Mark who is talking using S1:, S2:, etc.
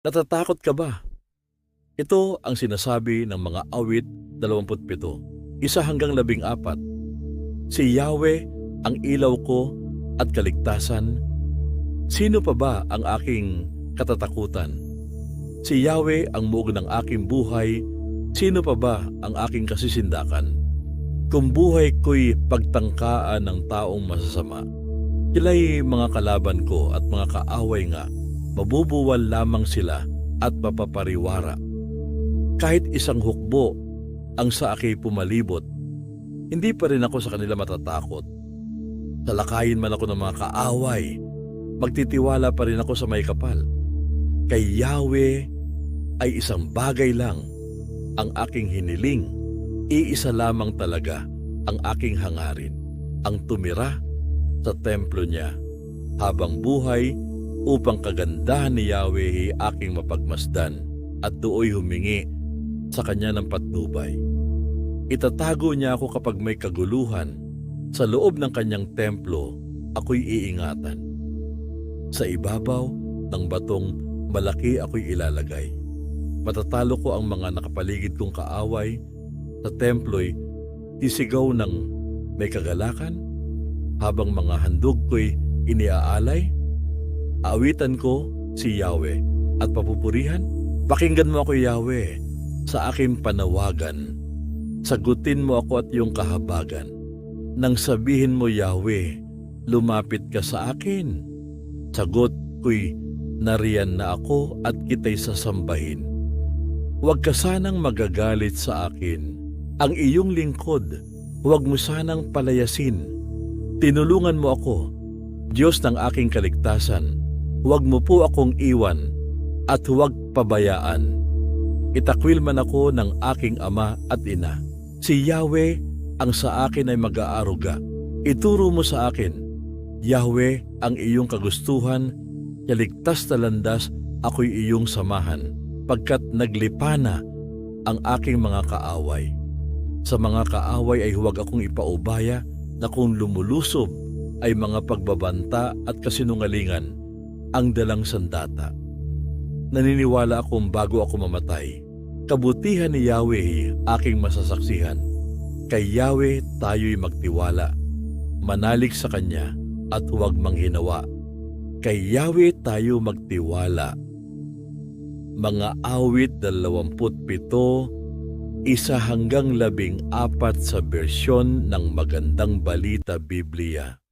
S1: Natatakot ka ba? Ito ang sinasabi ng mga awit 27, 1-14. Si Yahweh ang ilaw ko at kaligtasan. Sino pa ba ang aking katatakutan? Si Yahweh ang muog ng aking buhay. Sino pa ba ang aking kasisindakan? Kung buhay ko'y pagtangkaan ng taong masasama, sila'y mga kalaban ko at mga kaaway nga, mabubuwal lamang sila at mapapariwara. Kahit isang hukbo ang sa akin pumalibot, hindi pa rin ako sa kanila matatakot. Talakayin man ako ng mga kaaway, magtitiwala pa rin ako sa may kapal. Kay Yahweh ay isang bagay lang ang aking hiniling, iisa lamang talaga ang aking hangarin, ang tumira sa templo niya habang buhay upang kagandahan ni Yahweh aking mapagmasdan at dooy humingi sa kanya ng patnubay. Itatago niya ako kapag may kaguluhan. Sa loob ng kanyang templo, ako'y iingatan. Sa ibabaw ng batong malaki ako'y ilalagay. Matatalo ko ang mga nakapaligid kong kaaway. Sa templo'y sisigaw ng may kagalakan, habang mga handog ko'y iniaalay. Aawitan ko si Yahweh at papupurihan. Pakinggan mo ako, Yahweh, sa aking panawagan. Sagutin mo ako at iyong kahabagan. Nang sabihin mo, Yahweh, lumapit ka sa akin. Sagot ko'y nariyan na ako at kita'y sasambahin. Huwag ka sanang magagalit sa akin. Ang iyong lingkod, huwag mo sanang palayasin. Tinulungan mo ako, Diyos ng aking kaligtasan. Huwag mo po akong iwan at huwag pabayaan. Itakwil man ako ng aking ama at ina. Si Yahweh ang sa akin ay mag-aaruga. Ituro mo sa akin, Yahweh, ang iyong kagustuhan, kaligtas na landas ako'y iyong samahan, pagkat naglipa na ang aking mga kaaway. Sa mga kaaway ay huwag akong ipaubaya na kung lumulusob ay mga pagbabanta at kasinungalingan ang dalang sandata. Naniniwala akong bago ako mamatay, kabutihan ni Yahweh aking masasaksihan. Kay Yahweh tayo'y magtiwala, manalig sa Kanya at huwag manghinawa. Kay Yahweh tayo magtiwala. Mga awit 27, 1-14 sa bersyon ng Magandang Balita Biblia.